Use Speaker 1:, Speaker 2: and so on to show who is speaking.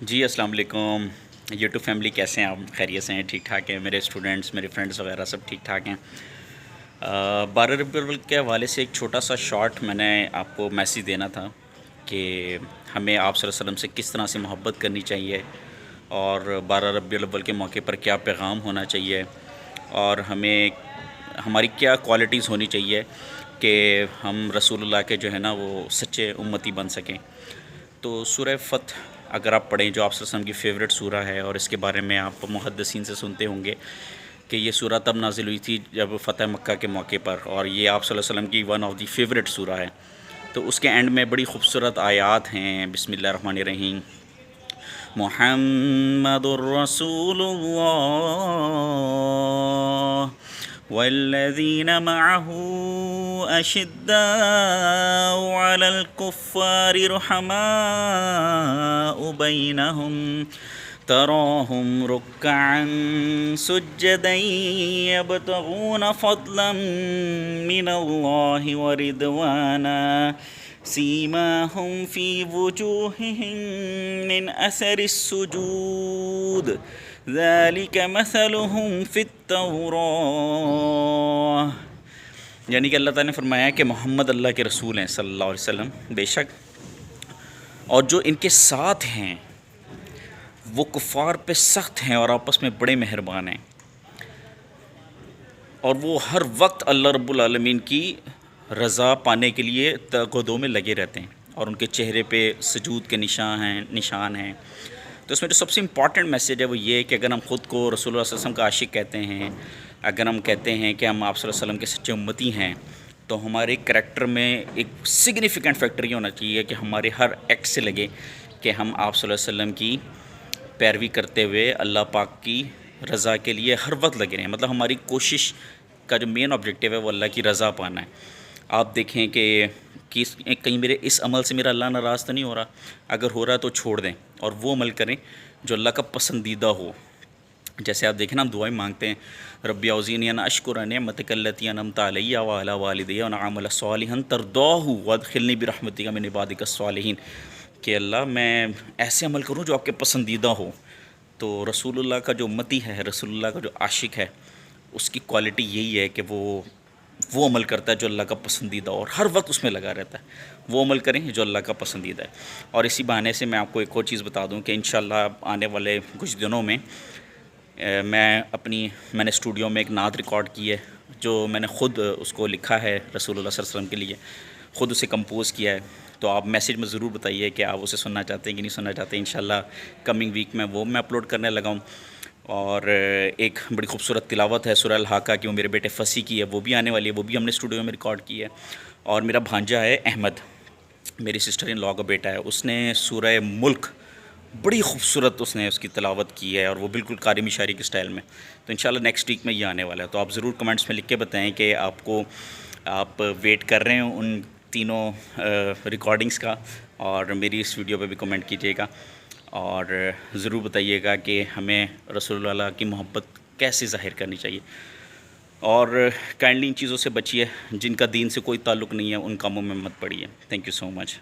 Speaker 1: جی السلام علیکم YouTube family, کیسے ہیں آپ؟ خیریت سے ہیں؟ ٹھیک ٹھاک ہیں؟ میرے اسٹوڈنٹس، میرے فرینڈس وغیرہ سب ٹھیک ٹھاک ہیں؟ 12 ربیع الاول کے حوالے سے ایک چھوٹا سا شارٹ میں نے آپ کو میسیج دینا تھا کہ ہمیں آپ صلی اللہ علیہ وسلم سے کس طرح سے محبت کرنی چاہیے، اور 12 ربیع الاول کے موقع پر کیا پیغام ہونا چاہیے، اور ہمیں ہماری کیا کوالٹیز ہونی چاہیے کہ ہم رسول اللہ کے جو ہے نا وہ سچے امتی بن سکیں۔ تو سورہ فتح اگر آپ پڑھیں، جو آپ صلی اللہ علیہ وسلم کی فیوریٹ سورہ ہے، اور اس کے بارے میں آپ محدثین سے سنتے ہوں گے کہ یہ سورہ تب نازل ہوئی تھی جب فتح مکہ کے موقع پر، اور یہ آپ صلی اللہ علیہ وسلم کی ون آف دی فیوریٹ سورہ ہے۔ تو اس کے اینڈ میں بڑی خوبصورت آیات ہیں۔ بسم اللہ الرحمن الرحیم، محمد الرسول اللہ والذین معه اشداء علی الکفار رحماء بینہم تراہم رکعا سجدا یبتغون فضلا من اللہ ورضوانا سیماہم فی وجوہہم من اثر السجود ذالک مثلہم فی التوراۃ۔ یعنی کہ اللہ تعالیٰ نے فرمایا کہ محمد اللہ کے رسول ہیں صلی اللہ علیہ وسلم، بے شک، اور جو ان کے ساتھ ہیں وہ کفار پہ سخت ہیں اور آپس میں بڑے مہربان ہیں، اور وہ ہر وقت اللہ رب العالمین کی رضا پانے کے لیے تقاضوں میں لگے رہتے ہیں، اور ان کے چہرے پہ سجود کے نشان ہیں۔ تو اس میں جو سب سے امپورٹنٹ میسیج ہے وہ یہ ہے کہ اگر ہم خود کو رسول اللہ صلی اللہ علیہ وسلم کا عاشق کہتے ہیں، اگر ہم کہتے ہیں کہ ہم آپ صلی اللہ علیہ وسلم کے سچے امتی ہیں، تو ہمارے کریکٹر میں ایک سگنیفیکنٹ فیکٹر یہ ہونا چاہیے کہ ہمارے ہر ایکٹ سے لگے کہ ہم آپ صلی اللہ علیہ وسلم کی پیروی کرتے ہوئے اللہ پاک کی رضا کے لیے ہر وقت لگے رہیں۔ مطلب ہماری کوشش کا جو مین آبجیکٹیو ہے وہ اللہ کی رضا پانا ہے۔ آپ دیکھیں کہ کہیں میرے اس عمل سے میرا اللہ ناراض تو نہیں ہو رہا، اگر ہو رہا ہے تو چھوڑ دیں اور وہ عمل کریں جو اللہ کا پسندیدہ ہو۔ جیسے آپ دیکھیں نا، ہم دعائیں مانگتے ہیں، ربی اوزینی ان اشکر نعمتک التی انعمت علی وعلی والدی وان اعمل صالحا ترضاہ وادخلنی برحمتک من عبادک الصالحین، کہ اللہ میں ایسے عمل کروں جو آپ کے پسندیدہ ہو۔ تو رسول اللہ کا جو امتی ہے، رسول اللہ کا جو عاشق ہے، اس کی کوالٹی یہی ہے کہ وہ عمل کرتا ہے جو اللہ کا پسندیدہ ہو، اور ہر وقت اس میں لگا رہتا ہے۔ وہ عمل کریں جو اللہ کا پسندیدہ ہے۔ اور اسی بہانے سے میں آپ کو ایک اور چیز بتا دوں کہ انشاءاللہ آنے والے کچھ دنوں میں میں نے اسٹوڈیو میں ایک نعت ریکارڈ کی ہے، جو میں نے خود اس کو لکھا ہے رسول اللہ صلی اللہ علیہ وسلم کے لیے، خود اسے کمپوز کیا ہے۔ تو آپ میسیج میں ضرور بتائیے کہ آپ اسے سننا چاہتے ہیں کہ نہیں سننا چاہتے ہیں۔ انشاءاللہ کمنگ ویک میں وہ میں اپلوڈ کرنے لگا ہوں۔ اور ایک بڑی خوبصورت تلاوت ہے سورہ الحاقہ کی، وہ میرے بیٹے فصیح کی ہے، وہ بھی آنے والی ہے، وہ بھی ہم نے اسٹوڈیو میں ریکارڈ کی ہے۔ اور میرا بھانجا ہے احمد، میری سسٹر ان لاء کا بیٹا ہے، اس نے سورہ ملک بڑی خوبصورت اس نے اس کی تلاوت کی ہے، اور وہ بالکل قاری مشاری کے سٹائل میں۔ تو انشاءاللہ نیکسٹ ویک میں یہ آنے والا ہے۔ تو آپ ضرور کمنٹس میں لکھ کے بتائیں کہ آپ ویٹ کر رہے ہیں ان تینوں ریکارڈنگز کا، اور میری اس ویڈیو پہ بھی کمنٹ کیجیے گا، اور ضرور بتائیے گا کہ ہمیں رسول اللہ کی محبت کیسے ظاہر کرنی چاہیے، اور کائنڈلی ان چیزوں سے بچیے جن کا دین سے کوئی تعلق نہیں ہے، ان کاموں میں مت پڑیے۔ Thank you so much.